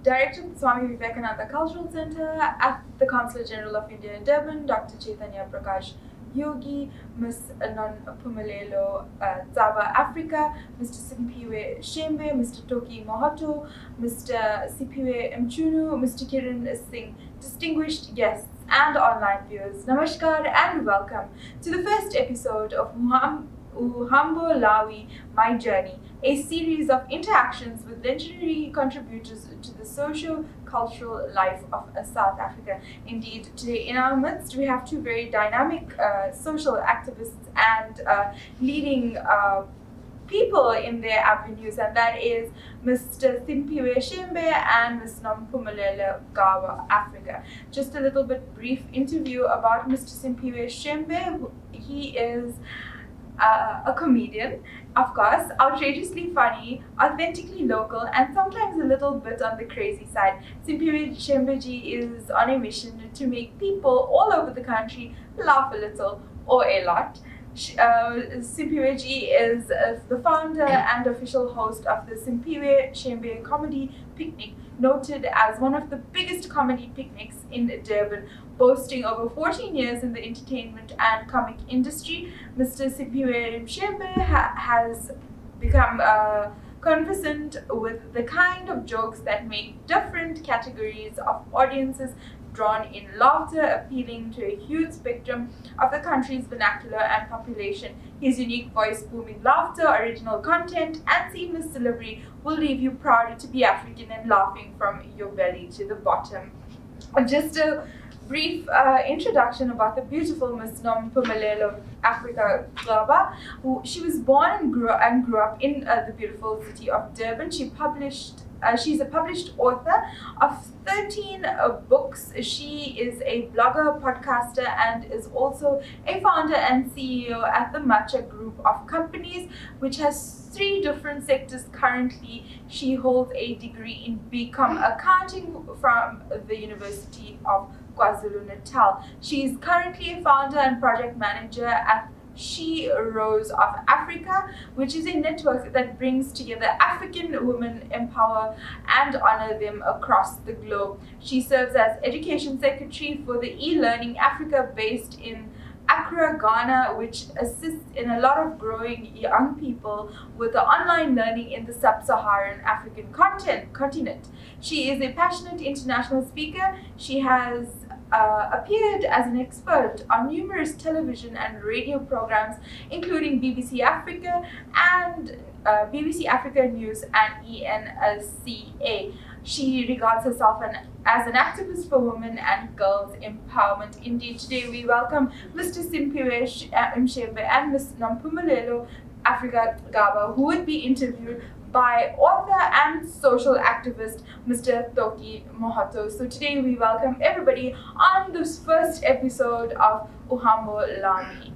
Director of the Swami Vivekananda Cultural Center at the Consulate General of India in Durban, Dr. Chaitanya Prakash Yogi, Ms. Nonpumelelo Tsaba Africa, Mr. Simpiwe Shembe, Mr. Toki Mohato, Mr. Sipiwe Mchunu, Mr. Kiran Singh, distinguished guests and online viewers, Namaskar and welcome to the first episode of Uhambo Lwami, My Journey, a series of interactions with legendary contributors to the socio-cultural life of South Africa. Indeed, today in our midst we have two very dynamic social activists and leading people in their avenues, and that is Mr. Simpiwe Shembe and Ms. Nompumelelo Gawa Africa. Just a little bit brief interview about Mr. Simpiwe Shembe. He is a comedian, of course, outrageously funny, authentically local, and sometimes a little bit on the crazy side. Simpiwe Shembeji is on a mission to make people all over the country laugh a little or a lot. Simpiwe is the founder and official host of the Simpiwe Shembe Comedy Picnic, noted as one of the biggest comedy picnics in Durban, boasting over 14 years in the entertainment and comic industry. Mr. Simpiwe Shembe has become conversant with the kind of jokes that make different categories of audiences drawn in laughter, appealing to a huge spectrum of the country's vernacular and population. His unique voice, booming laughter, original content, and seamless delivery will leave you proud to be African and laughing from your belly to the bottom. Just a brief introduction about the beautiful Ms. Nompumelelo Africa Gaba. She was born and grew up in the beautiful city of Durban. She's a published author of 13 books. She is a blogger, podcaster, and is also a founder and CEO at the Matcha Group of Companies, which has 3 different sectors currently. She holds a degree in BCom Accounting from the University of KwaZulu-Natal. She is currently a founder and project manager at She Rose of Africa, which is a network that brings together African women, empower and honor them across the globe. She serves as Education Secretary for the e-Learning Africa based in Accra, Ghana, which assists in a lot of growing young people with the online learning in the sub-Saharan African continent. She is a passionate international speaker. She has appeared as an expert on numerous television and radio programs, including BBC Africa and BBC Africa News and ENCA. She regards herself as an activist for women and girls' empowerment. Indeed, today we welcome Mr. Simpiwe Shembe and Ms. Nompumelelo Africa Gaba, who would be interviewed by author and social activist Mr. Toki Mohato. So today we welcome everybody on this first episode of Uhambo Lwami.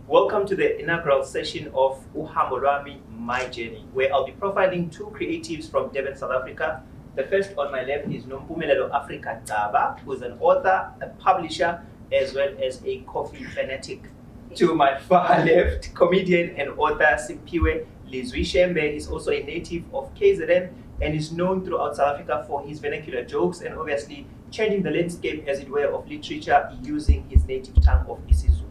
Welcome to the inaugural session of Uhambo Lwami, My Journey, where I'll be profiling 2 creatives from Durban, South Africa. The first on my left is Nompumelelo Africa Tsaba, who is an author, a publisher, as well as a coffee fanatic. To my far left, comedian and author Simpiwe Shembe is also a native of KZN and is known throughout South Africa for his vernacular jokes and obviously changing the landscape, as it were, of literature using his native tongue of isiZulu.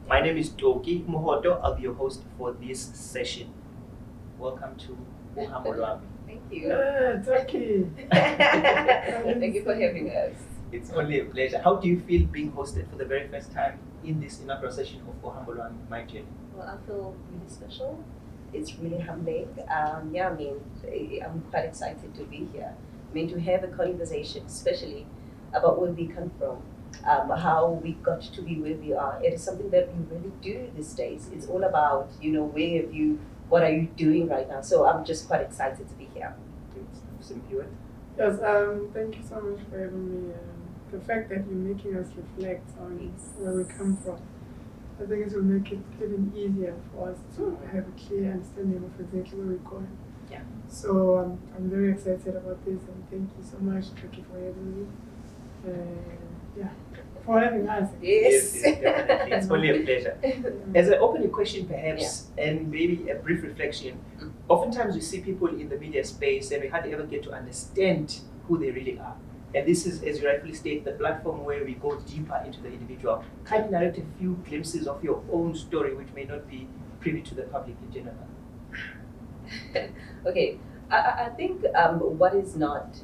My name is Toki Mohato. I'll be your host for this session. Welcome to Uhambo Lwami. Thank you. Toki. Thank you for having us. It's only a pleasure. How do you feel being hosted for the very first time in this inaugural session of Uhambo Lwami, My Journey? Well, I feel really special. It's really humbling. I'm quite excited to be here. To have a conversation, especially about where we come from, how we got to be where we are. It is something that we really do these days. It's all about, where have you, what are you doing right now? So I'm just quite excited to be here. Yes, thank you so much for having me. The fact that you're making us reflect on where we come from, I think it will make it even easier for us to have a clear understanding of exactly where we're going. Yeah. So I'm very excited about this, and thank you so much, Toki, for having me. for having us. Yes. Definitely. It's only a pleasure. As I open a question, perhaps, and maybe a brief reflection, oftentimes we see people in the media space and we hardly ever get to understand who they really are. And this is, as you rightfully state, the platform where we go deeper into the individual. Kindly narrate a few glimpses of your own story, which may not be privy to the public in general. Okay, I think what is not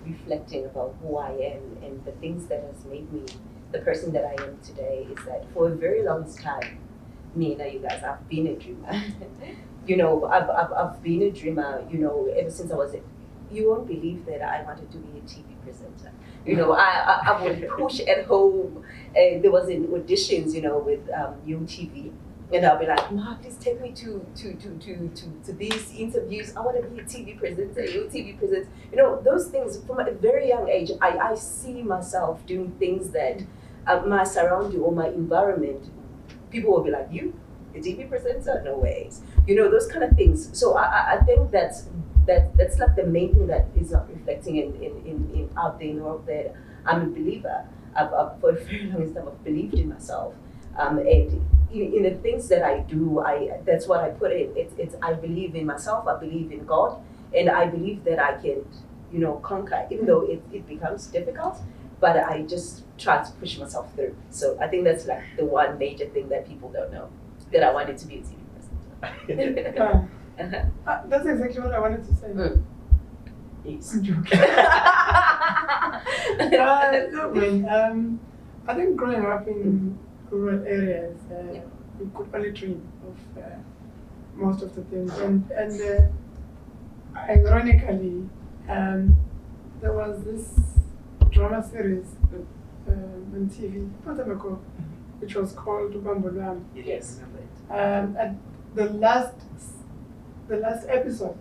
reflecting about who I am and the things that has made me the person that I am today is that for a very long time, you guys, I've been a dreamer. I've been a dreamer, ever since I was you won't believe that I wanted to be a TV presenter. I would push at home. There was in auditions, with UTV. And I'll be like, Ma, please take me to these interviews. I want to be a TV presenter, TV presenter. Those things from a very young age, I see myself doing things that my surrounding or my environment, people will be like, you, a TV presenter? No ways. Those kind of things. So I think that's like the main thing that is not reflecting in out there in the world, that I'm a believer. I've for a very long time, I've believed in myself. And in the things that I do, that's what I put in. It's I believe in myself, I believe in God, and I believe that I can, conquer, even though it becomes difficult, but I just try to push myself through. So I think that's like the one major thing that people don't know, that I wanted to be a TV presenter. That's exactly what I wanted to say. Yes. I'm joking. Look, man, I think growing up in rural areas, we could only dream of most of the things. And ironically, there was this drama series on TV, not long ago, which was called Uhambo. Yes. And the last episode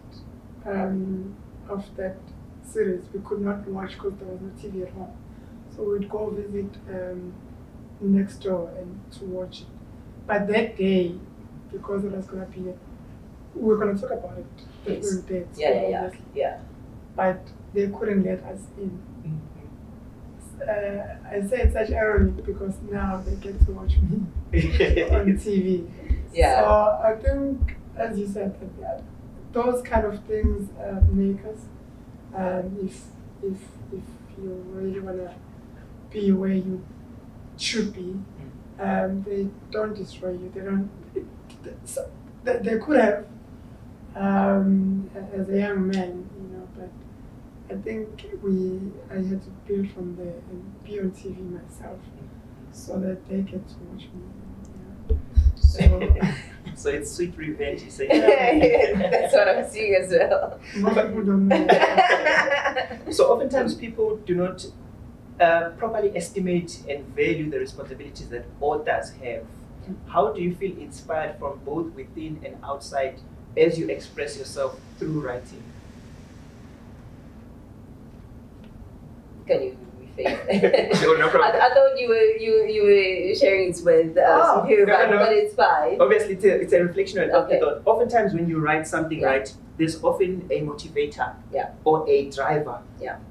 of that series we could not watch because there was no TV at home. So we'd go visit next door and to watch it. But that day, because it was gonna be, we were gonna talk about it. Yes. Dates, Yeah. But they couldn't let us in. I say it's such irony because now they get to watch me on TV. Yeah. So I think, as you said, that those kind of things make us. If you really wanna be where you should be, they don't destroy you. They don't. They could have, as a young man, but I think I had to build from there and be on TV myself, so that they get to watch me. So it's sweet revenge, you say. That's what I'm seeing as well. Most people don't know. So oftentimes people do not properly estimate and value the responsibilities that authors have. How do you feel inspired from both within and outside as you express yourself through writing? Can you rephrase? Sure, no problem. I thought you were sharing it with some people, no. but it's fine. Obviously, it's a reflection on Okay. afterthought. Oftentimes when you write something, right, there's often a motivator or a driver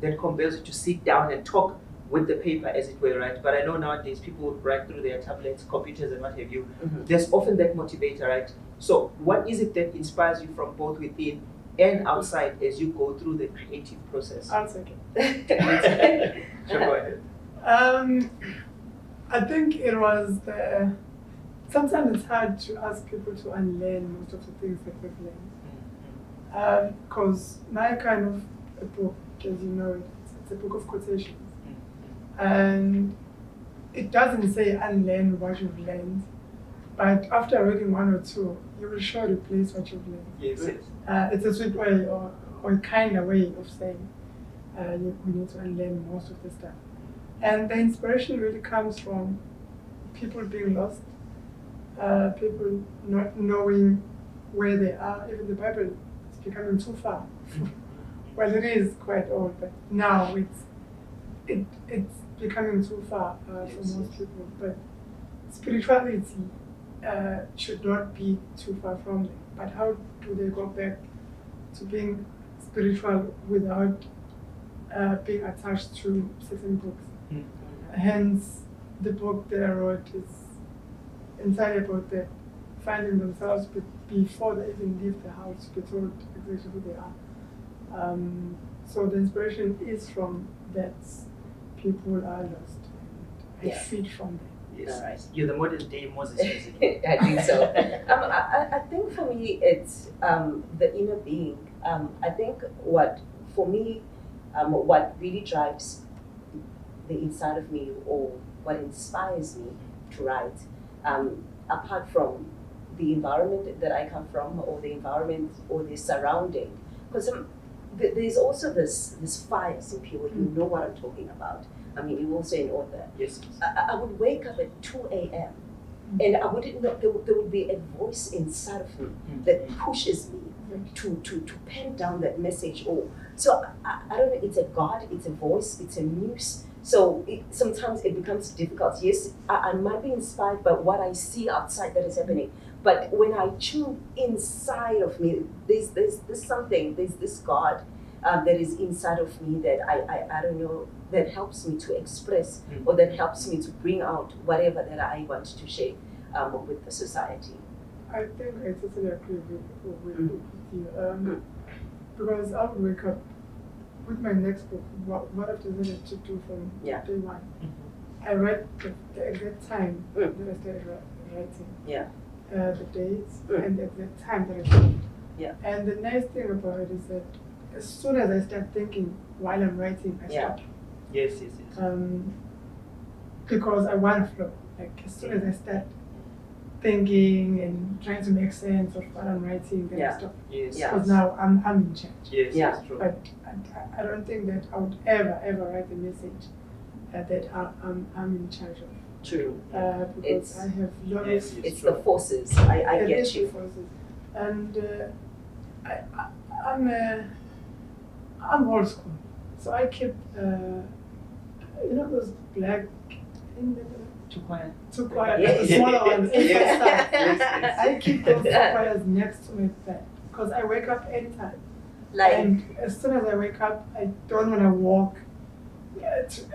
that compels you to sit down and talk with the paper, as it were, right? But I know nowadays people write through their tablets, computers, and what have you. Mm-hmm. There's often that motivator, right? So what is it that inspires you from both within and outside as you go through the creative process? I'll take it. Sure, go ahead. I think it was sometimes it's hard to ask people to unlearn most of the things that they've learned. Because my kind of a book, as you know, it's a book of quotations. And it doesn't say unlearn what you've learned, but after reading one or two, you will surely replace what you've learned. Yes. It's a sweet way or a kinder way of saying we need to unlearn most of the stuff. And the inspiration really comes from people being lost, people not knowing where they are. Even the Bible is becoming too far. Well, it is quite old, but now it's becoming too far for most people. But spirituality should not be too far from them. But how do they go back to being spiritual without being attached to certain books? Hence the book that I wrote is entirely about that, finding themselves before they even leave the house, be told exactly who they are. So the inspiration is from that people are lost and freed from them. Yes. All right. You're the modern day Moses. Music. I think so. I think for me it's the inner being. I think what really drives the inside of me, or what inspires me to write, apart from the environment that I come from, or the environment or the surrounding, because there's also this fire in people. You know what I'm talking about. I mean, you're also an author. Yes. I would wake up at 2 a.m. and I wouldn't know, there would be a voice inside of me that pushes me to pen down that message. So I don't know, it's a God, it's a voice, it's a muse. So sometimes it becomes difficult. Yes, I might be inspired by what I see outside that is happening. But when I tune inside of me, there's something, there's this God that is inside of me that I don't know, that helps me to express, or that helps me to bring out whatever that I want to share with the society. I think I totally agree with you. Because I would wake up with my next book, what I've decided to do from day one. I read the exact time that I started writing. The dates and the exact time that I started. And the nice thing about it is that as soon as I start thinking while I'm writing, I stop. Yes. Because I want to flow. Like as soon as I start thinking and trying to make sense of what I'm writing, then I stop. Yes. Because now I'm in charge. Yes, that's true. But I don't think that I would ever write a message that I'm in charge of. True. Because I have lots. It's the forces. I get you. Forces. And I'm old school, so I keep those black Too quiet. The smaller ones. Yes. I keep those quiet next to my bed because I wake up anytime. And as soon as I wake up, I don't want to walk.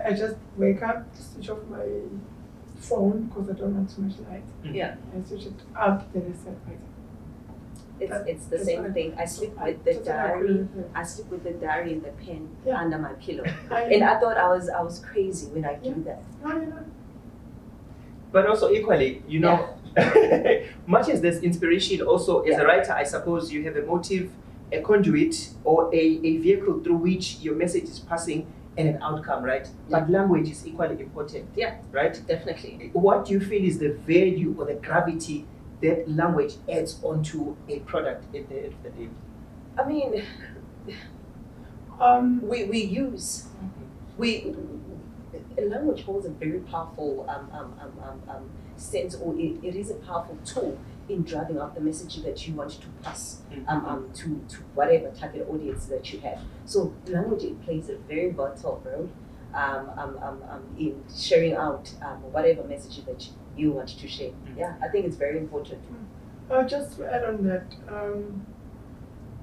I just wake up, switch off my phone because I don't want too much light. I switch it up, then I start writing. It's the same thing. I sleep with the diary. I sleep with the diary and the pen under my pillow. And I thought I was crazy when I do that. But also equally, much as there's inspiration, also as a writer, I suppose you have a motive, a conduit, or a vehicle through which your message is passing and an outcome, right? But language is equally important. Right? Definitely. What do you feel is the value or the gravity that language adds onto a product at the end of the day? I mean, language holds a very powerful sense, or it is a powerful tool in driving out the message that you want to pass to whatever target audience that you have. So language, it plays a very vital role in sharing out whatever message that you want to share. I think it's very important. Just to add on that,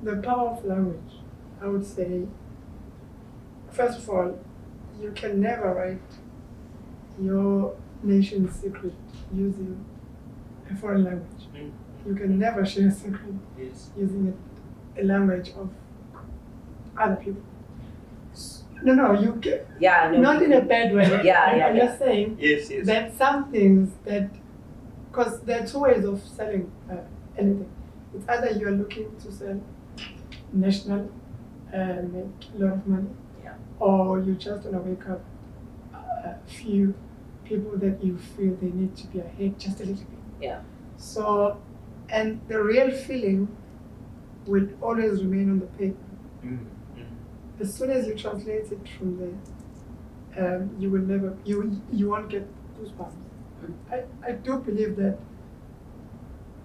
the power of language, I would say, first of all, you can never write your nation's secret using a foreign language. You can never share a secret using a language of other people. No, you can. Not in a bad way. I'm just saying that some things that, because there are two ways of selling anything. It's either you're looking to sell national, make a lot of money, or you just want to wake up a few people that you feel they need to be ahead just a little bit. So, and the real feeling will always remain on the paper. As soon as you translate it from there, you will never, you won't get goosebumps. I do believe that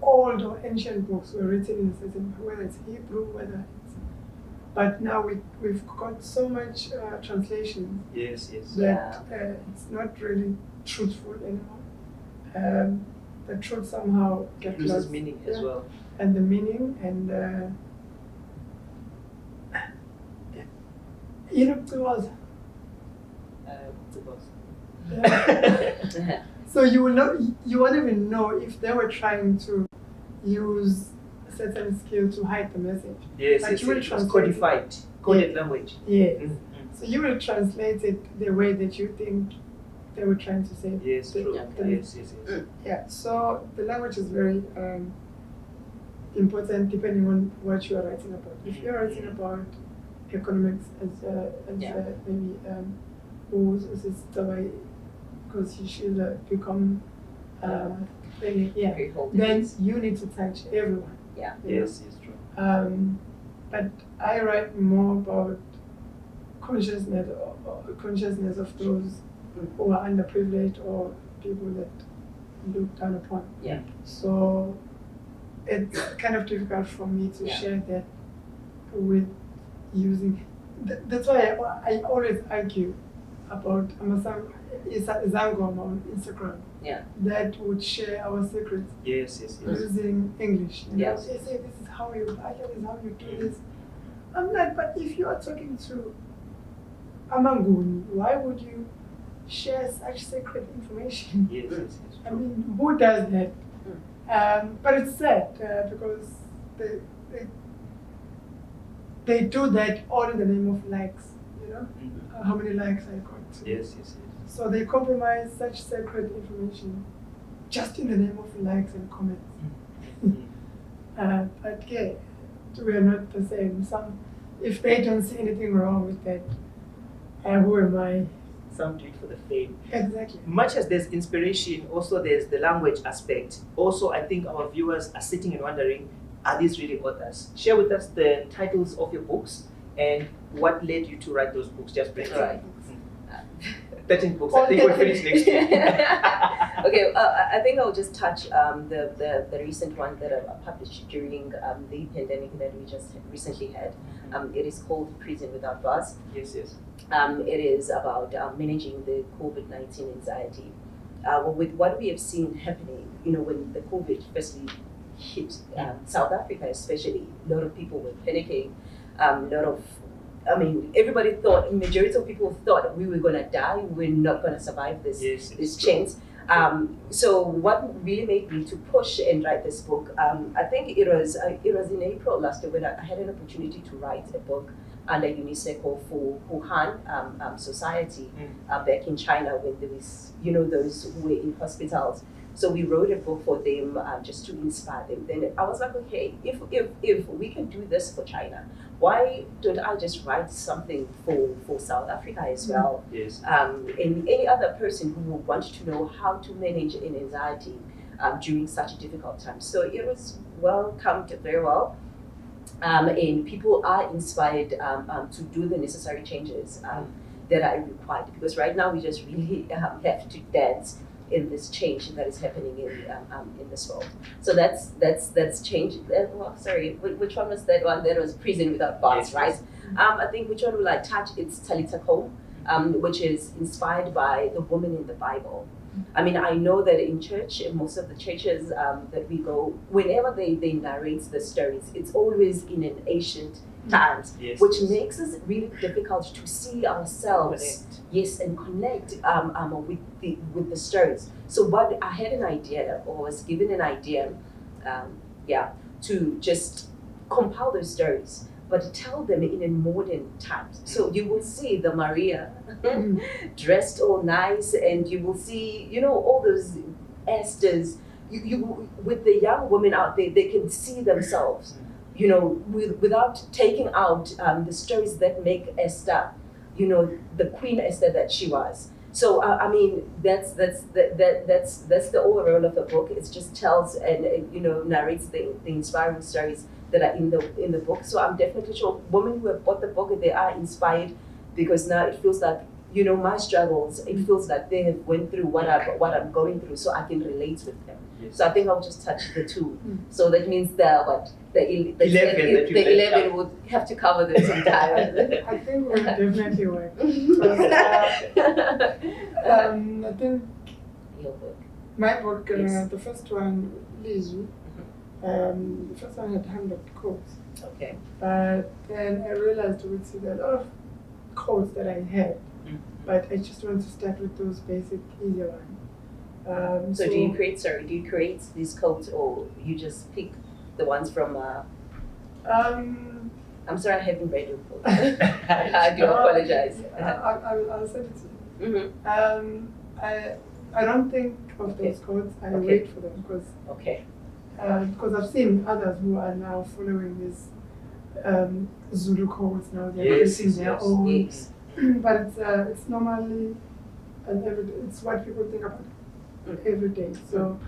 all the ancient books were written in a certain way, whether it's Hebrew, whether it's, but now we've got so much translation that it's not really truthful anymore. The truth somehow gets lost. Loses meaning as well. And the meaning and Yeah. So you won't even know if they were trying to use a certain skill to hide the message. Yes, Like yes, you will it was translate codified, coded language. Yes. Mm, So you will translate it the way that you think they were trying to say. Yes, true. Okay. Yes, yes, yes. Yeah. So the language is very important depending on what you are writing about. If you're writing about economics maybe because you should become then you need to touch everyone. Yeah. Yes, it's true. But I write more about consciousness of those who are underprivileged or people that look down upon. Yeah. So it's kind of difficult for me to share that with using. That's why I always argue about Zangoma on Instagram. Yeah. That would share our secrets. Yes, yes, yes. Using English. Yes. They say this is how you write, this is how you do this. I'm like, but if you are talking to Amanguni, why would you share such secret information? Yes, yes, yes. I mean, who does that? But it's sad because they do that all in the name of likes, you know? Mhm. How many likes I got. Yes, yes, yes. So they compromise such sacred information just in the name of likes and comments. But yeah, we are not the same. If they don't see anything wrong with that, who am I? Some do it for the fame. Exactly. Much as there's inspiration, also there's the language aspect. Also, I think our viewers are sitting and wondering, are these really authors? Share with us the titles of your books and what led you to write those books, just briefly. Right. 13 books, I think we'll finish next week. Okay, I think I'll just touch the recent one that I published during the pandemic that we just recently had. It is called Prison Without Bars. Yes, yes. It is about managing the COVID-19 anxiety. With what we have seen happening, when the COVID firstly hit South Africa especially, a lot of people were panicking. Everybody thought, majority of people thought we were going to die, we're not going to survive this change. So what really made me to push and write this book, I think it was in April last year when I had an opportunity to write a book under UNICEF for Wuhan Society back in China when there was, those who were in hospitals. So we wrote a book for them just to inspire them. Then I was like, okay, if we can do this for China, why don't I just write something for South Africa as well? Yes. And any other person who would want to know how to manage an anxiety during such a difficult time. So it was welcomed very well. And people are inspired to do the necessary changes that are required. Because right now we just really have to dance in this change that is happening in this world. So that's change. Which one was that one? That was Prison Without Bars, Yes. right? I think which one will I touch? It's Talita Kum, which is inspired by the woman in the Bible. I mean, I know that in church, in most of the churches that we go, whenever they narrate the stories, it's always in an ancient times, Yes. which makes it really difficult to see ourselves, and connect with the stories. So what I had an idea, or was given an idea, to just compile those stories, but tell them in a modern times. So you will see the Maria dressed all nice, and you will see, all those Esthers. You with the young women out there, they can see themselves. Without taking out the stories that make Esther, the Queen Esther that she was. So that's the overall of the book. It just tells and narrates the inspiring stories that are in the book. So I'm definitely sure women who have bought the book, they are inspired, because now it feels like my struggles. It feels like they have went through what I'm going through, so I can relate with them. Yes. So I think I'll just touch the two. So that means the 11 would have to cover this entire. I think we'll definitely work. I think Your book. my book, Yes. the first one, Lizu, the first one had 100 quotes. Okay. But then I realized there were a lot of quotes that I had but I just want to start with those basic, easier ones. So do you create these codes, or you just pick the ones from? I'm sorry, I haven't read your book. I do apologize. I'll send it to you. Mm-hmm. I don't think of those codes. I wait for them because I've seen others who are now following these Zulu codes now. They're creating their own. Yes. But it's normally it's what people think about every day. So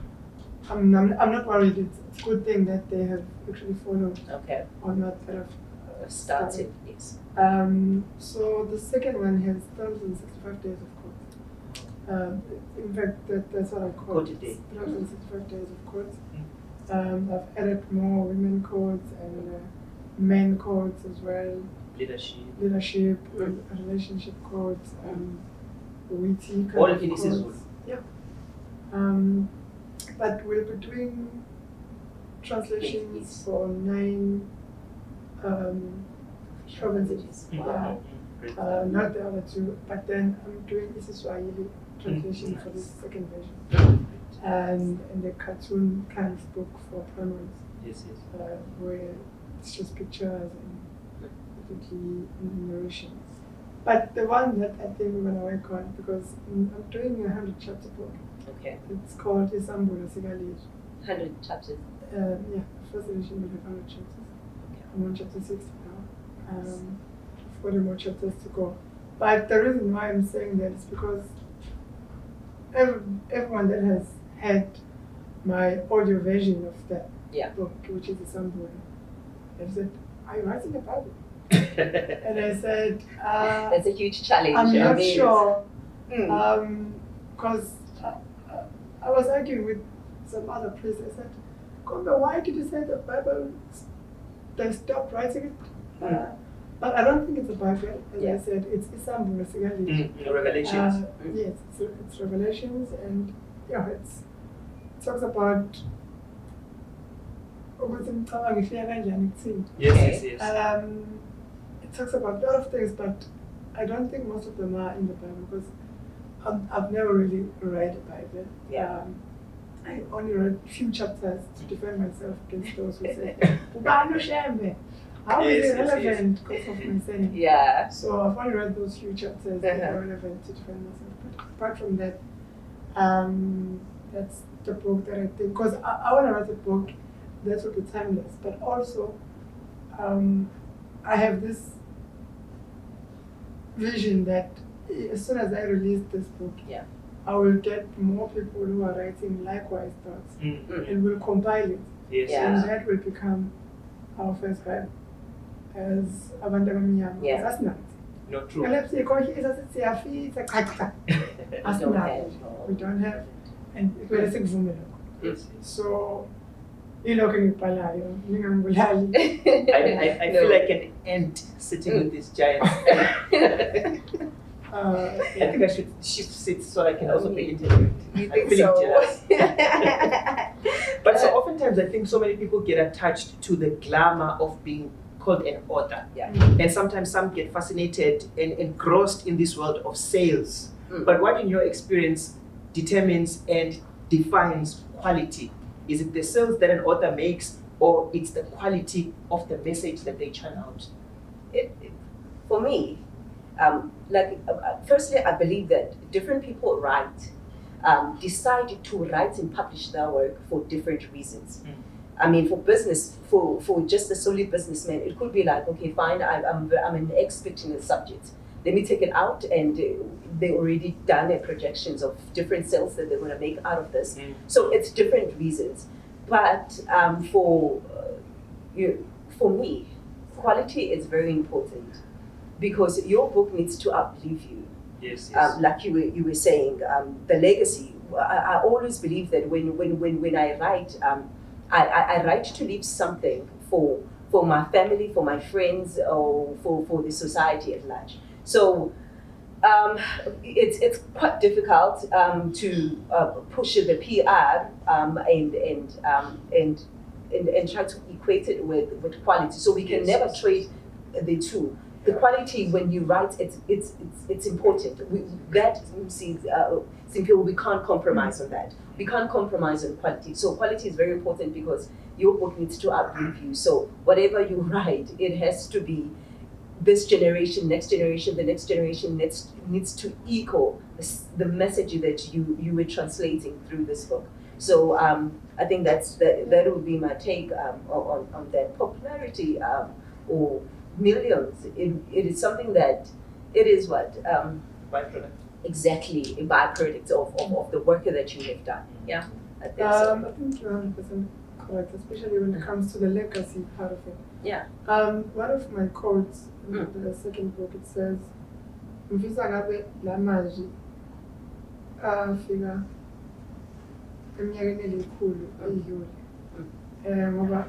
I'm not worried. It's a good thing that they have actually followed. Okay. Or not that have started. Yes. So the second one has 365 days of quotes. In fact, that's what I call it. 365 days of quotes. I've added more women codes and men codes as well. Leadership, relationship codes, witty kind all of of it is codes. Zulu. Yeah. But we'll be doing translations for 9 provinces. Wow. Not the other 2, but then I'm doing Isiswahili translation for the second version. And the cartoon kind of book for primaries. Yes. Where it's just pictures and basically narrations. But the one that I think we're going to work on, because I'm doing a 100 chapter book. Okay. It's called Uhambo. 100 chapters. First edition will have 100 chapters. Okay. I'm on chapter 60 now. 40 more chapters to go. But the reason why I'm saying that is because everyone that has had my audio version of that book, which is Uhambo, have said, "Are you writing a Bible?" And I said, "That's a huge challenge." I'm not sure, because I was arguing with some other priest. I said, "Kombe, why did you say the Bible? They stopped writing it." But I don't think it's a Bible. As I said, it's Uhambo, basically. Revelations. Yes, it's Revelations, and it talks about. Yes. It talks about a lot of things, but I don't think most of them are in the Bible because I've never really read the Bible. I only read a few chapters to defend myself against those who say, how is it relevant because of my saying? Yeah. So I've only read those few chapters that are relevant to defend myself. But apart from that, that's the book that I think, because I want to write a book that will be timeless, but also I have this vision that as soon as I release this book, I will get more people who are writing likewise thoughts and will compile it. Yes. And that will become our first Bible as abantu abamnyama. That's not. Not true. We don't have, and kumele sikuvume lokho. Yes. So ilokho engikubhalayo ningangibulali. I feel like an ant sitting with this giant. I think I should shift seats so I can also be interviewed. You think I'm feeling jealous. But so So oftentimes I think so many people get attached to the glamour of being called an author. And sometimes some get fascinated and engrossed in this world of sales. But what in your experience determines and defines quality? Is it the sales that an author makes, or it's the quality of the message that they churn out? For me, firstly, I believe that different people decide to write and publish their work for different reasons. I mean, for business, for just a solely businessman, it could be like, okay, fine, I'm an expert in a subject. Let me take it out, and they already done their projections of different sales that they're going to make out of this. So it's different reasons. But for me, quality is very important because your book needs to outlive you. Yes. Like you were saying, the legacy. I always believe that when I write, I write to leave something for my family, for my friends, or for the society at large. So it's quite difficult to push the PR and try to equate it with quality. So we can never trade the two. the quality when you write, it's important. Simple, we can't compromise on that. We can't compromise on quality. So quality is very important because your book needs to outlive you. So whatever you write, it has to be this generation, next generation, the next generation needs to echo the message that you were translating through this book. So I think that would be my take on that popularity or millions. It is something that it is what Byproduct. exactly a byproduct of the work that you have done. Yeah, I think so. I think you're 100% correct, especially when it comes to the legacy part of it. Yeah. One of my quotes in the second book, it says, "Mfisa ngabe la manje afika eminyakeni elikhulu ayidlule ngoba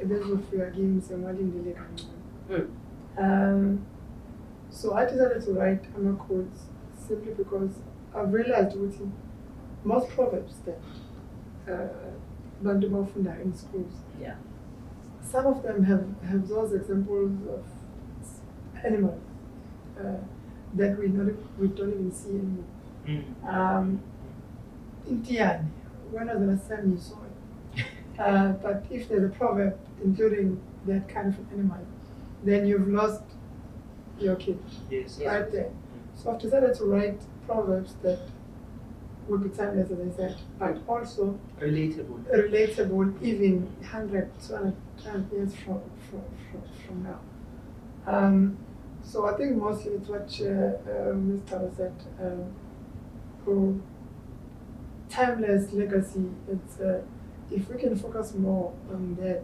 bezofika kimi sengiwalindele kancane." So I decided to write my quotes simply because I've realized what most proverbs that bantu bafunda in schools. Yeah. Some of them have those examples of animals that we don't even see anymore. In Tiani, when was the last time you saw it? But if there's a proverb including that kind of an animal, then you've lost your kid. Yes. Right there. So I've decided to write proverbs that would be timeless, as I said, but also relatable even 100, 200, 300 years from now. So I think mostly it's what Mr. said, timeless legacy. It's if we can focus more on that,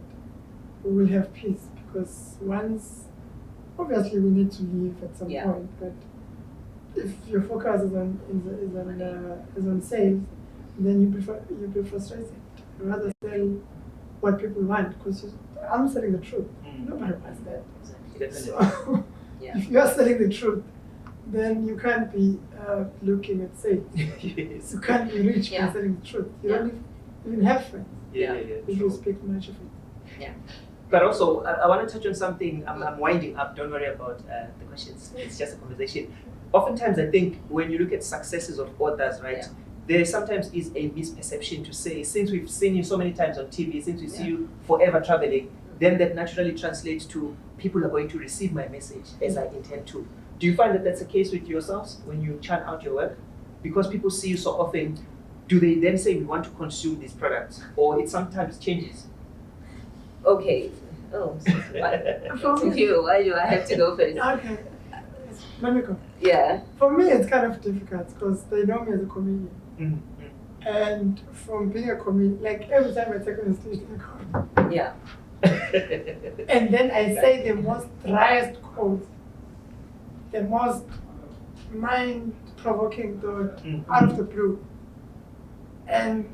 we will have peace, because obviously we need to leave at some point, but if your focus is on sales, then you'll be frustrated. Rather sell what people want, because I'm selling the truth. Nobody wants that. Definitely. So if you are selling the truth, then you can't be looking at sales. Yes. You can't be rich by selling the truth. You don't even have friends. If you speak much of it. But also, I want to touch on something. I'm winding up. Don't worry about the questions. It's just a conversation. Oftentimes, I think when you look at successes of authors, right, there sometimes is a misperception to say, since we've seen you so many times on TV, since we see you forever traveling, then that naturally translates to people are going to receive my message as I intend to. Do you find that that's the case with yourselves when you churn out your work? Because people see you so often, do they then say we want to consume these products, or it sometimes changes? Okay. Oh, why do I have to go first? Okay. Let me go. Yeah. For me, it's kind of difficult because they know me as a comedian. And from being a comedian, like every time I take on the stage, they go. Yeah. And then I say the most driest quote, the most mind-provoking thought out of the blue. And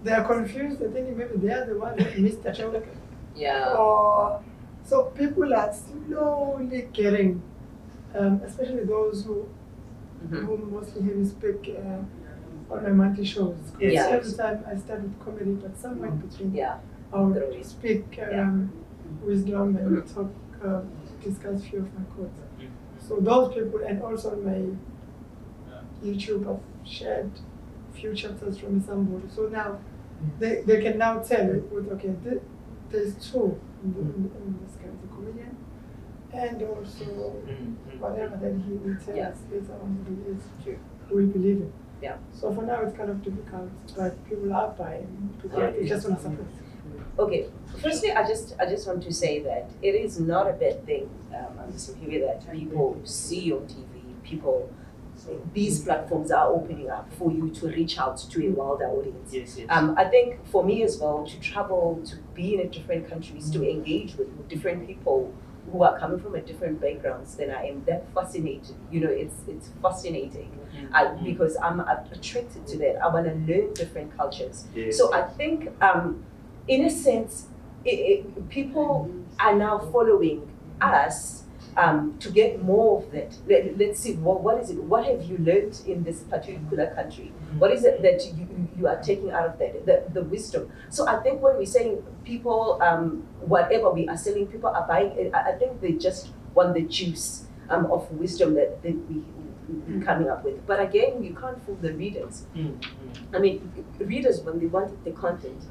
they are confused. They're thinking maybe they are the one that missed the joke. Yeah. So people are slowly getting, especially those who mostly hear me speak on my monthly shows. Yes. Every time I start with comedy, but somewhere in between, I would speak wisdom and talk, discuss few of my quotes. So those people, and also on my YouTube, I've shared few chapters from Uhambo. So now they can now tell there's two in this guy, the comedian, and also whatever that he will tell us later on who he is, we believe it. Yeah. So for now it's kind of difficult, but people are buying. People just want to support. Okay. Firstly, I just want to say that it is not a bad thing, that people see you on TV. These platforms are opening up for you to reach out to a wider audience. Yes. I think for me as well, to travel, to be in different countries, to engage with different people who are coming from a different backgrounds than I am, that fascinated. It's fascinating because I'm attracted to that. I want to learn different cultures. Yes. So I think, in a sense, people are now following us to get more of that. Let's see, what is it? What have you learned in this particular country? What is it that you are taking out of that? The wisdom. So I think when we're saying people, whatever we are selling, people are buying it, I think they just want the juice of wisdom that we're coming up with. But again, you can't fool the readers. I mean, readers, when they want the content,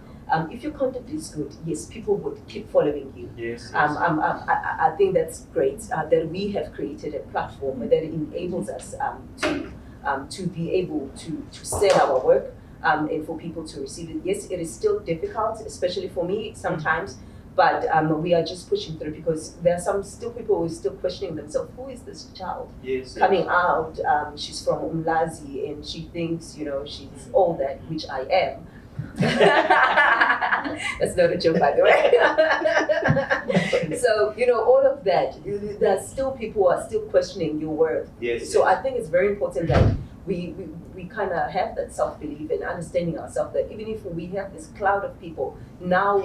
if your content is good, yes, people would keep following you. Yes. I think that's great that we have created a platform that enables us to be able to sell our work and for people to receive it. Yes, it is still difficult, especially for me sometimes, but we are just pushing through because there are some still people who are still questioning themselves. Who is this child coming out? She's from Umlazi and she thinks, she's all that, which I am. That's not a joke, by the way. So, all of that, there's still people who are still questioning your worth. Yes. So I think it's very important that we kind of have that self-belief and understanding ourselves that even if we have this cloud of people now,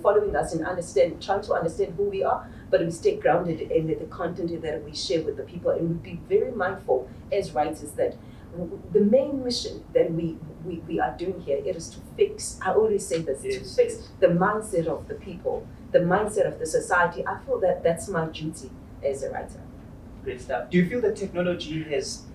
following us and trying to understand who we are, but we stay grounded in the content that we share with the people, and we be very mindful as writers that the main mission that we are doing here, it is to fix, I always say this, to fix the mindset of the people, the mindset of the society. I feel that that's my duty as a writer. Great stuff. Do you feel that technology has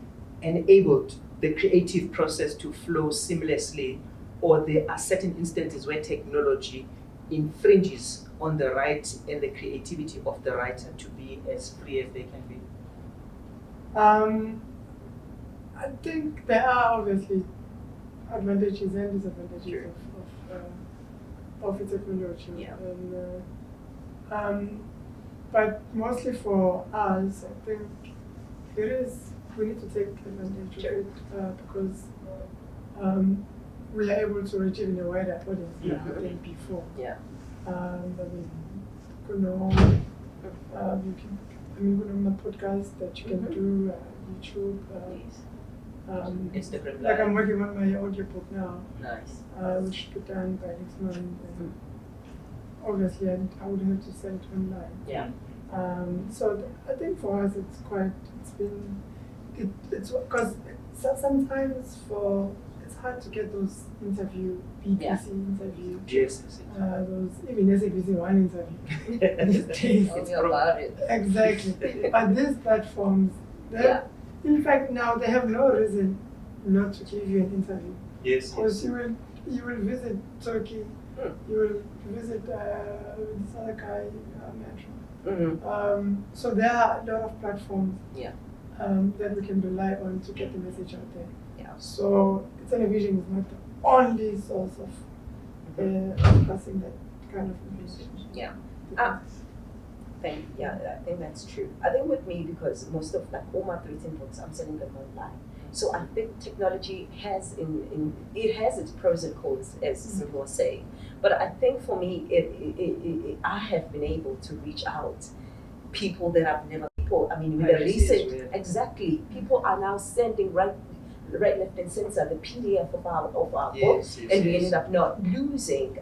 enabled the creative process to flow seamlessly, or there are certain instances where technology infringes on the right and the creativity of the writer to be as free as they can be? I think there are obviously advantages and disadvantages of the technology. Yeah. And, but mostly for us, I think we need to take advantage of it because we are able to reach even a wider audience than before. Yeah. I mean, you know my podcast that you can do, YouTube. Instagram like Live. I'm working on my audiobook now, Nice. which should be done by next month. And obviously, I would have to send it online. Yeah. So I think for us, it's because sometimes it's hard to get those BBC interviews. Yes. Those even SABC1 interviews. These days. Tell me about it. Exactly. But these platforms, in fact, now they have no reason not to give you an interview. Yes. Because you will visit Turkey, you will visit this other guy, Metro. So there are a lot of platforms that we can rely on to get the message out there. Yeah. So television is not the only source of passing that kind of message. Yeah. I think that's true. I think with me, because most of all my 13 books, I'm selling them online. So I think technology has it has its pros and cons, as Simple was saying. But I think for me, I have been able to reach out people that I've never. With the recent people are now sending right, left, and center the PDF of our book, and we ended up not losing.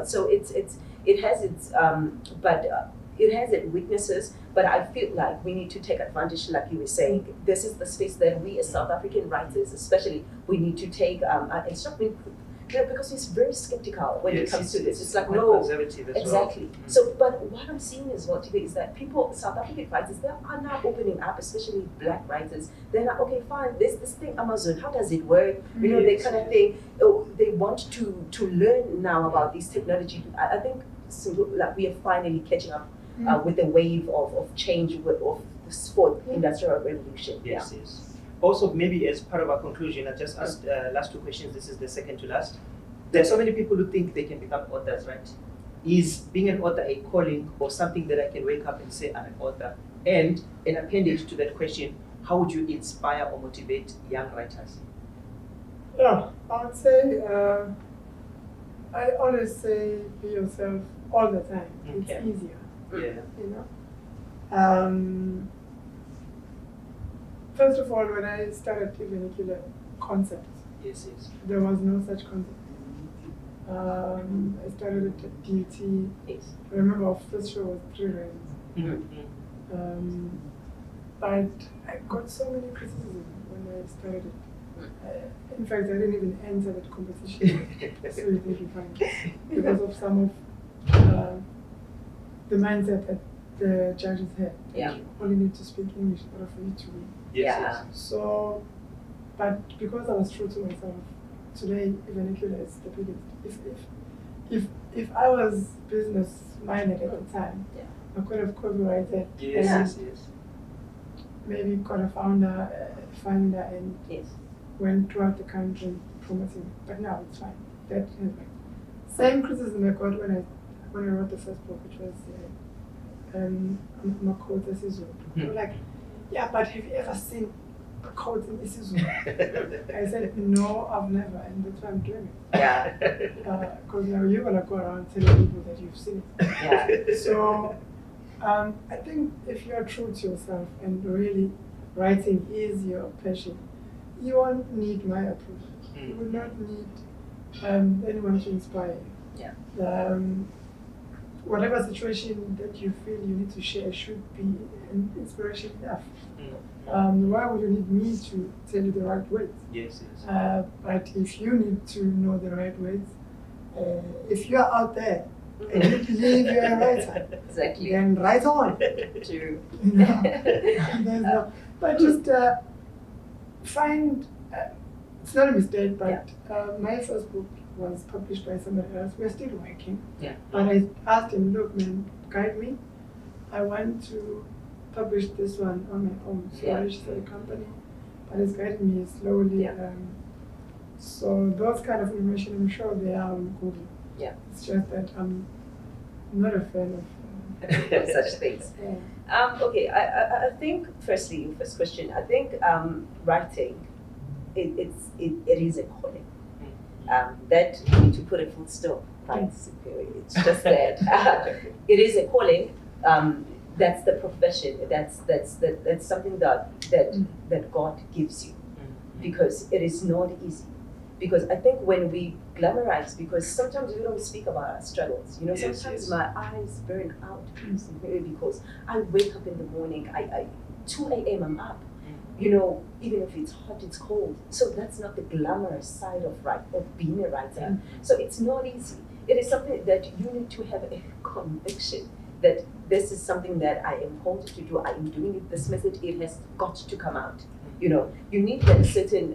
So it has its it has its weaknesses, but I feel like we need to take advantage, like you were saying. This is the space that we as South African writers, especially, we need to take and stop being, because it's very skeptical when it comes to this. It's like, no, exactly. Well. So, but what I'm seeing is that people, South African writers, they are now opening up, especially Black writers. They're like, okay, fine, this thing, Amazon, how does it work? They kind of think, they want to learn now about this technology. I think we are finally catching up with the wave of change of the sport industrial revolution. Yes. Also, maybe as part of our conclusion, I just asked last two questions. This is the second to last. There are so many people who think they can become authors, right? Is being an author a calling or something that I can wake up and say I'm an author? And an appendage to that question, how would you inspire or motivate young writers? Yeah, I would say, I always say be yourself all the time. It's easier. First of all, when I started Vernacular Concepts, there was no such concept. I started at DUT. I remember our first show was 3 Rains. But I got so many criticism when I started it. In fact, I didn't even enter that competition. So it may be fine. Because of some of the mindset that the judges had. Yeah. You only need to speak English in order for you to win. Yes, Yeah. yes. So, but because I was true to myself, today vernacular is the biggest. If I was business minded at the time, Yeah. I could have copyrighted Yes, Yeah. yes, yes. maybe got a funder, and Yes. went throughout the country promoting. But now it's fine. That is like same criticism I got when I wrote the first book, which was Makota IsiZulu. They were like, yeah, but have you ever seen a quote in IsiZulu? I said, no, I've never, and that's why I'm doing it. Yeah. Because now you're gonna go around telling people that you've seen it. Yeah. So I think if you're true to yourself and really writing is your passion, you won't need my approval. You will not need anyone to inspire you. Yeah. Whatever situation that you feel you need to share should be an inspiration enough. Why would you need me to tell you the right words? Yes, yes. But if you need to know the right words, if you are out there and you believe you're a writer, Exactly. then write on. True. You know? There's no, but just find, it's not a mistake, but my first book was published by somebody else. We're still working. Yeah. But I asked him, look, man, guide me. I want to publish this one on my own. So I registered a company, but it's guiding me slowly. Yeah. So those kind of information, I'm sure they are on Google. Yeah. It's just that I'm not a fan of such things. Yeah. Okay, I think firstly, your first question, I think writing, it is a calling. That you need to put a full stop, right? It's just that it is a calling. That's the profession. That's something that God gives you, because it is not easy. Because I think when we glamorize, because sometimes we don't speak about our struggles. You know, Yes, sometimes yes. my eyes burn out because I wake up in the morning. I 2 a.m. I'm up. You know, even if it's hot, it's cold. So that's not the glamorous side of being a writer. So it's not easy. It is something that you need to have a conviction that this is something that I am called to do. I am doing it this method. It has got to come out. You know, you need that certain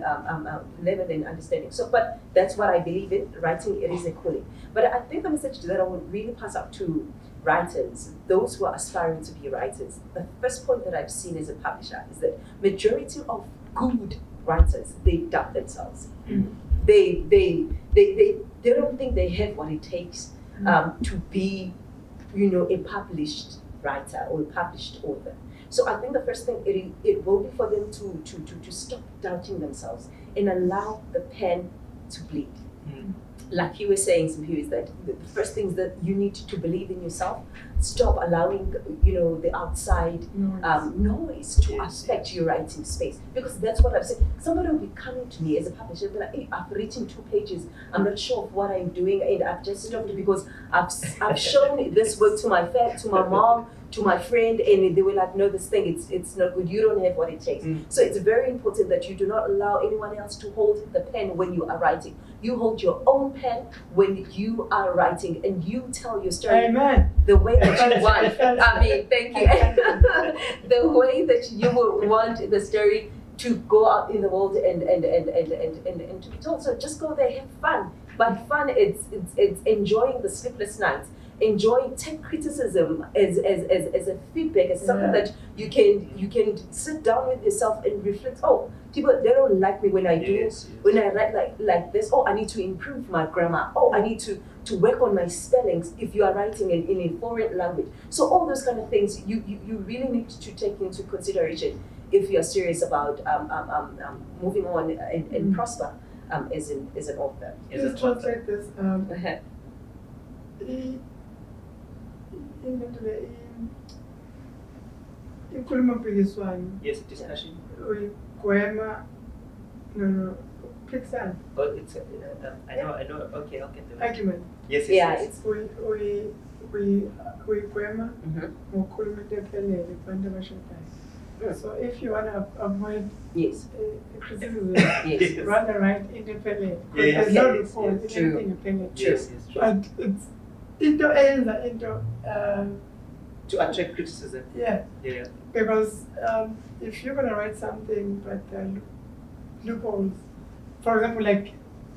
level and understanding. So, but that's what I believe in. Writing, it is a calling. But I think the message that I would really pass out to writers, those who are aspiring to be writers, the first point that I've seen as a publisher is that majority of good writers, they doubt themselves. They don't think they have what it takes to be, you know, a published writer or a published author. So I think the first thing it will be for them to stop doubting themselves and allow the pen to bleed. Like you were saying, Simpiwe, is that the first thing is that you need to believe in yourself. Stop allowing, you know, the outside noise to affect your writing space, because that's what I've said. Somebody will be coming to me as a publisher and be like, hey, I've written 2 pages. I'm not sure of what I'm doing, and I've just stopped because I've shown this work to my mom, to my friend, and they were like, no, this thing, it's not good. You don't have what it takes. So it's very important that you do not allow anyone else to hold the pen when you are writing. You hold your own pen when you are writing, and you tell your story. Amen. The way that you want. I mean, thank you. The way that you would want the story to go out in the world and to be told. So just go there, have fun. But fun, it's enjoying the sleepless nights. Take criticism as a feedback, as something that you can sit down with yourself and reflect. Oh, people, they don't like me when I do when I write like this. Oh, I need to improve my grammar. Oh, I need to work on my spellings if you are writing in a foreign language. So all those kind of things you really need to take into consideration if you are serious about moving on and prosper as an author. Just translate this. Inkulumo mpikiswano. Yes, discussion. Uyigwema no phikisana. Oh, it's I know. Okay, I'll get the Argument. Yes. It's Uyigwema ngokukhuluma into ephelele kubantu abashadayo. So if you want to avoid criticism, rather write into ephelele. There's no report in anything ephelele. Yes. But it's into eyenza into to attract criticism. Yeah, Yeah. because if you're gonna write something but loopholes, for example, like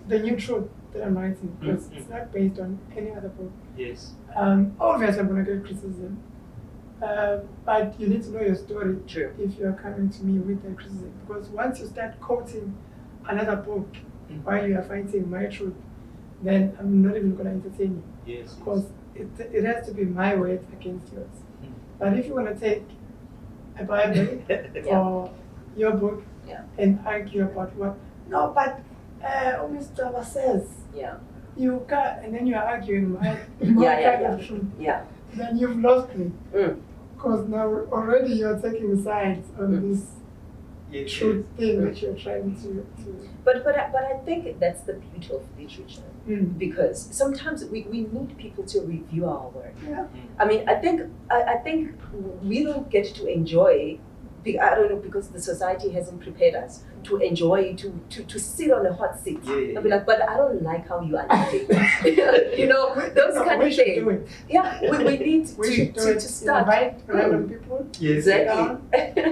the new truth that I'm writing, because it's not based on any other book. Yes. Obviously, I'm gonna get criticism, but you need to know your story True. if you're coming to me with the criticism. Because once you start quoting another book while you are fighting my truth, then I'm not even gonna entertain you. Yes. Because it has to be my word against yours. But if you want to take a Bible or your book and argue about what, no, but Mr. says, you can't, and then you're arguing my kind of truth, then you've lost me. Because now already you're taking sides on this truth thing that you're trying to. But I think that's the beauty of literature. Because sometimes we need people to review our work. Yeah. I mean, I think we don't get to enjoy. I don't know, because the society hasn't prepared us to enjoy to sit on a hot seat. I'll be like, but I don't like how you are leading. You know, those kind of things. Yeah, we need to start. Invite random people. Yes. Exactly.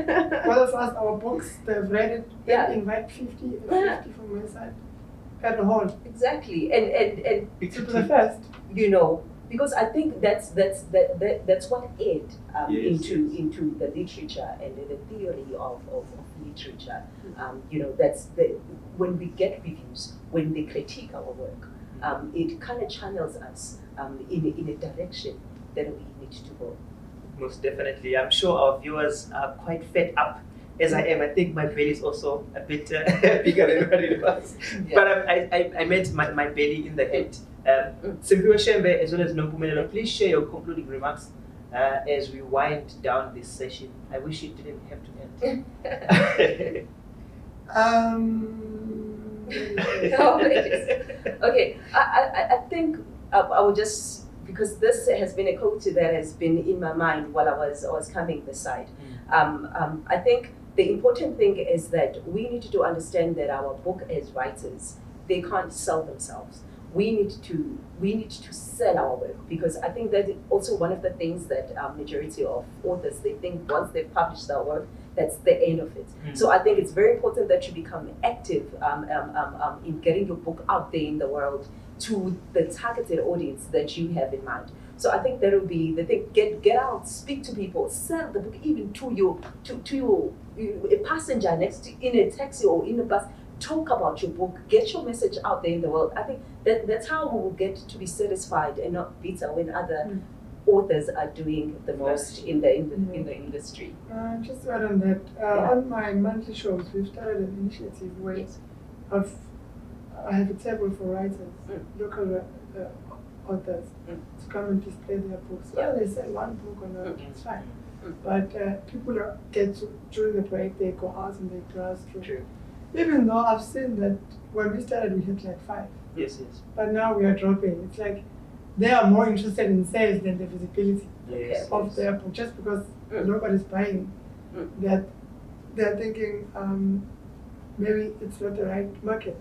One of us, our books, they've read it. Yeah. Invite 50 from my side at the hall. Exactly, and To the first. you know, because I think that's what aid into the literature and the theory of literature. You know, that's when we get reviews, when they critique our work, it kind of channels us in a direction that we need to go. Most definitely. I'm sure our viewers are quite fed up. As I am, I think my belly is also a bit bigger than what it was. But I meant my belly in the head. Simpiwe Shembe, as well as Nompumelelo, please share your concluding remarks as we wind down this session. I wish it didn't have to end. Okay, I think I would just, because this has been a quote that has been in my mind while I was coming this side. I think the important thing is that we need to understand that our book as writers, they can't sell themselves. We need to sell our work, because I think that also one of the things that majority of authors, they think once they've published their work, that's the end of it. So I think it's very important that you become active in getting your book out there in the world to the targeted audience that you have in mind. So I think that will be the thing. Get out, speak to people, sell the book even to your a passenger next to, in a taxi or in a bus. Talk about your book, get your message out there in the world. I think that's how we will get to be satisfied and not bitter when other authors are doing the most in the industry. Just to add on that, on my monthly shows, we've started an initiative where I have a table for writers, local authors, to come and display their books. Well, they sell one book on that, it's fine. But people get to, during the break, they go out and they browse through. True. Even though I've seen that when we started, we had like 5. Yes. But now we are dropping. It's like they are more interested in sales than the visibility of their book, just because nobody's buying. That they're thinking maybe it's not the right market.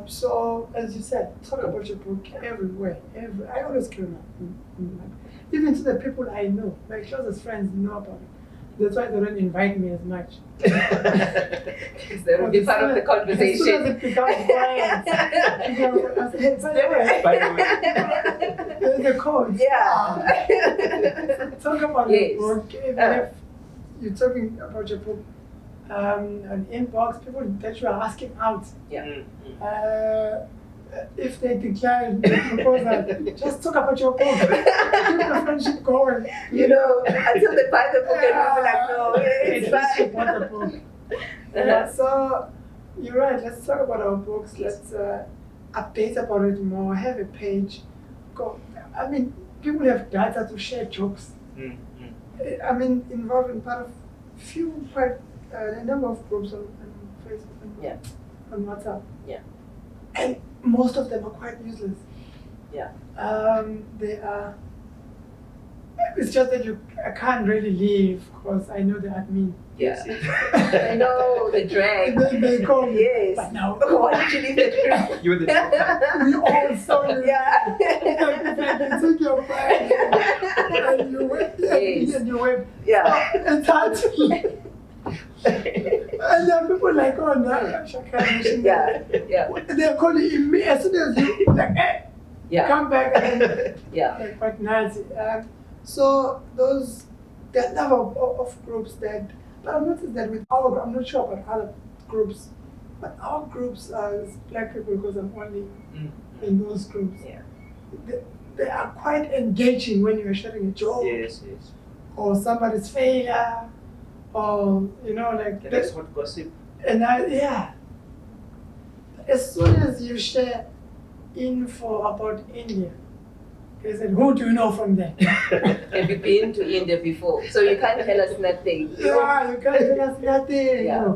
So as you said, talk about your book everywhere. I always came up, even to the people I know, my closest friends know about it. That's why they don't invite me as much. Because they will be part of the conversation. As soon as it becomes quiet, by the way, there's a code. Talk about your book. Even if you're talking about your book, an inbox, people that you are asking out. If they decline the proposal, just talk about your book. Keep the friendship going. You know, until they buy the book and we'll be like, no, it's fine. Support the book. So you're right. Let's talk about our books. Let's update about it more. Have a page. Go. I mean, people have data to share jokes. I mean, involving part of a number of groups on Facebook and on WhatsApp. And most of them are quite useless. They are It's just that I can't really leave because I know the admin. Yeah. I know the drag. They call me. Yes. But now, Why did you leave the drag? You're the joker. we all saw you. Yeah. You took your bag and you went. Yes. And you went. Yeah. It's hard to leave. And there are people like, oh no, Shaka. Yeah. Yeah. They're calling me as soon as you like, hey, Yeah. come back and then Yeah. like quite Nazi. So there are a number of groups that, but I've noticed that with our group, I'm not sure about other groups, but our groups as black people, because I'm only in those groups, Yeah. they are quite engaging when you're sharing a joke Yes. or somebody's failure, or like That's hot gossip. and as soon as you share info about India, they said, who do you know from there? Have you been to India before? So you can't tell us nothing. Yeah, you can't tell us nothing. Yeah.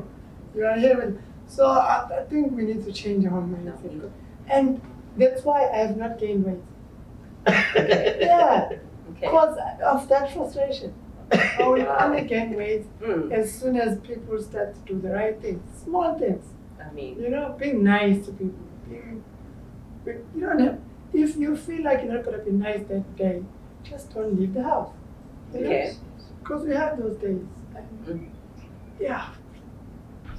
You are here. So I think we need to change our mindset. No. And that's why I have not gained weight. Okay. Yeah, Okay. because of that frustration. I will only gain weight Mm. as soon as people start to do the right things, small things. I mean, Being nice to people. You don't have, if you feel like you're not going to be nice that day, just don't leave the house. Okay. Because we have those days. And Mm. yeah,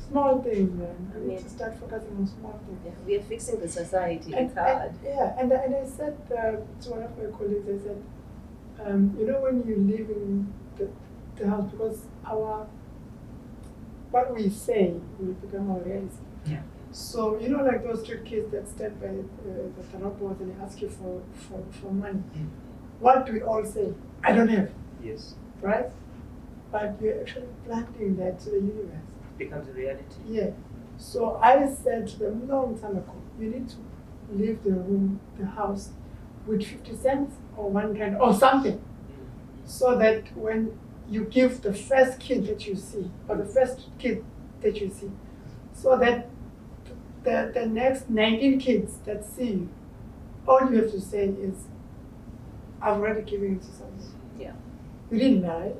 small things, man. We need Yeah. to start focusing on small things. yeah, we are fixing the society. And, It's hard. and I said to one of my colleagues, I said, when you live in the house, because what we say will become our reality. Yeah. So, like those street kids that stand by the robots and they ask you for money. Mm. What do we all say? I don't have, Yes. right? But you're actually planting that to the universe. It becomes a reality. Yeah. So I said to them long time ago, you need to leave the house with 50 cents or $1 or something, so that when you give the first kid that you see, or the first kid that you see, so that the next 19 kids that see you, all you have to say is, I've already given it to someone. Yeah. You didn't marry.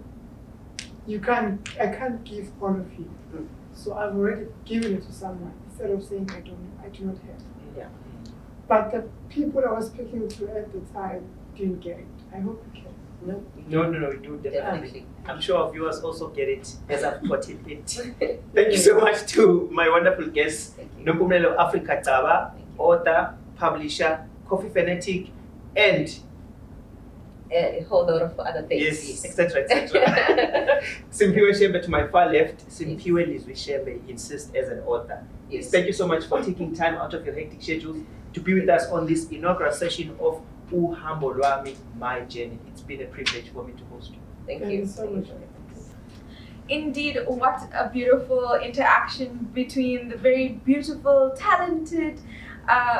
I can't give all of you. Mm. So I've already given it to someone, instead of saying I do not have. Yeah. But the people I was speaking to at the time didn't get it. I hope you get it. No. No, we do definitely. Definitely. I'm sure our viewers also get it as I've quoted it. Thank you so much to my wonderful guest, Thank you. Nompumelelo Africa Taba, Thank you. author, publisher, coffee fanatic, and A whole lot of other things. yes, etc. Simpiwe Shembe to my far left, Simpiwe Lizwi Shembe insists as an author. Yes. Thank you so much for taking time out of your hectic schedules to be with us on this inaugural session of Uhambo Lwami, My Journey. It's been a privilege for me to host you. Thank Thank you you so much. Indeed, what a beautiful interaction between the very beautiful, talented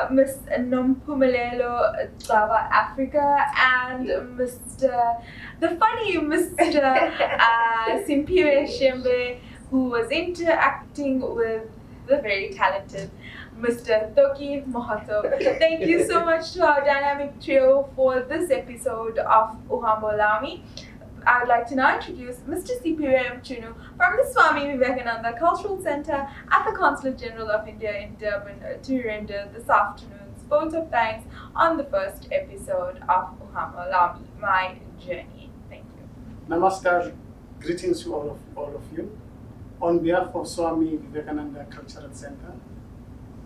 Miss Nompumelelo Tsava Africa and the funny Mr. Simpiwe Shembe, who was interacting with the very talented Mr. Toki Mohato. Thank you so much to our dynamic trio for this episode of Uhambo Lwami. I would like to now introduce Mr. Simpiwe Mchunu from the Swami Vivekananda Cultural Center at the Consulate General of India in Durban to render this afternoon's vote of thanks on the first episode of Uhambo Lwami, My Journey. Thank you. Namaskar, greetings to all of you. On behalf of Swami Vivekananda Cultural Center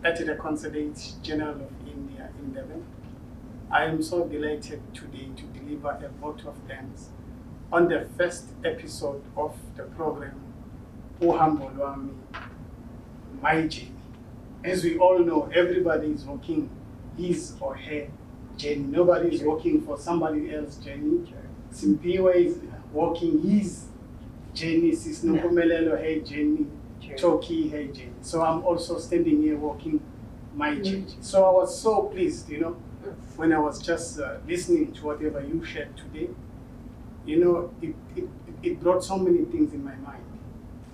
at the Consulate General of India in Durban, I am so delighted today to deliver a vote of thanks on the first episode of the program Uhambo Lwami, My Journey. As we all know, everybody is walking his or her journey. Nobody is walking for somebody else's journey. Simpiwe is walking his journey. Sis Nompumelelo her journey. Toki her journey. So I'm also standing here walking my journey. So I was so pleased, when I was just listening to whatever you shared today. It brought so many things in my mind.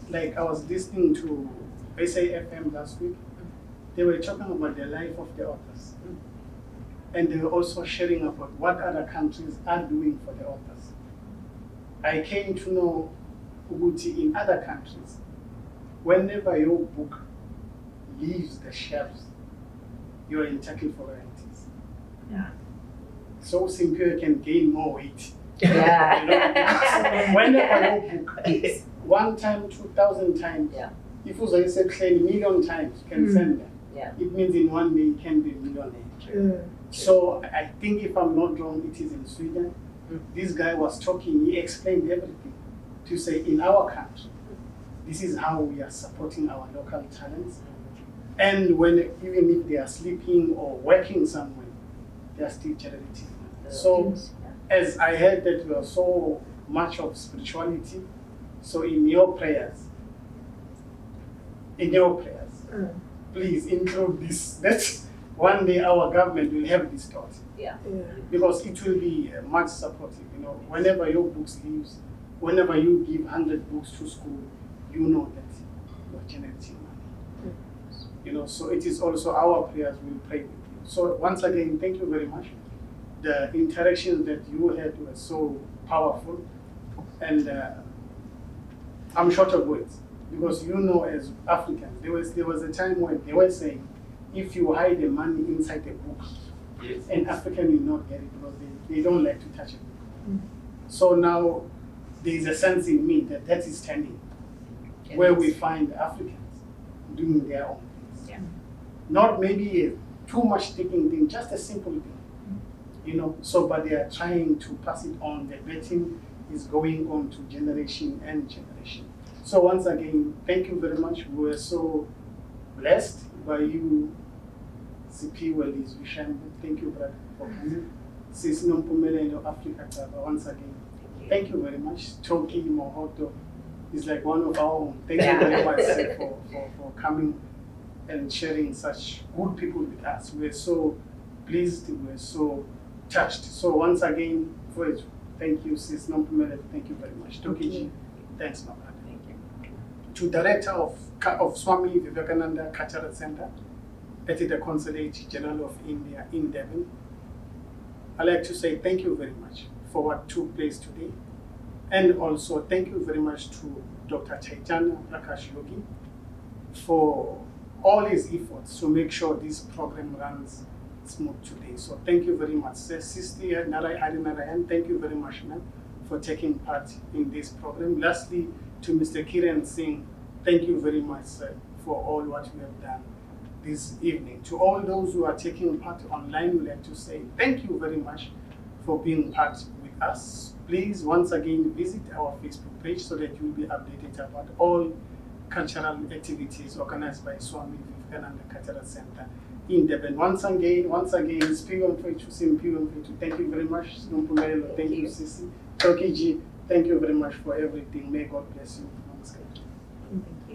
Like I was listening to SAFM last week. They were talking about the life of the authors. And they were also sharing about what other countries are doing for the authors. I came to know Uguti in other countries. Whenever your book leaves the shelves, you're entitled for royalties. Yeah. So Simpiwe can gain more weight. Yeah. You know? Whenever your book, Yes. 1 time, 2,000 times, Yeah. if you say 10 million times, you can send them. Yeah. It means in 1 day you can be a millionaire. So I think if I'm not wrong, it is in Sweden. This guy was talking, he explained everything to say in our country, this is how we are supporting our local talents. And when even if they are sleeping or working somewhere, they are still generating money. So as I heard that you are so much of spirituality, so in your prayers, please include this. That one day our government will have this thought. Yeah. Because it will be much supportive. You know, whenever your books leaves, whenever you give 100 books to school, you know that you are generating money. You know, so it is also our prayers will pray with you. So once again, thank you very much. The interactions that you had were so powerful, and I'm short of words because you know, as Africans, there was a time when they were saying, if you hide the money inside the book, Yes. an African will not get it because they don't like to touch it. So now there is a sense in me that that is standing, where we find Africans doing their own things. Yeah. Not maybe a too much taking thing, just a simple thing. You know, so but they are trying to pass it on. The betting is going on to generation and generation. So once again, thank you very much. We were so blessed by you, Simpiwe Uhambo. Thank you, brother, for coming. Sis Nompumelelo Africa Taba, once again. Thank you very much. Toki Mohoto is like one of our own. Thank you very much for coming and sharing such good people with us. We're so pleased, we're so touched. So once again, for it, thank you, Sis Nompumelelo. Thank you very much. Toki, thanks, my brother. Thank you. To Director of Swami Vivekananda Cultural Center at the Consulate General of India in Devon, I'd like to say thank you very much for what took place today. And also thank you very much to Dr. Chaitanya Prakash Yogi for all his efforts to make sure this program runs smooth today. So thank you very much. Sister Narayan, thank you very much, ma'am, for taking part in this program. Lastly, to Mr. Kiran Singh, thank you very much, sir, for all what you have done this evening. To all those who are taking part online, we'd like to say thank you very much for being part with us. Please, once again, visit our Facebook page so that you'll be updated about all cultural activities organized by Swami Vivekananda Cultural Center in Devon. Once again, Simpiwe, thank you very much. Thank you, Sisi. Toki Ji, thank you very much for everything. May God bless you.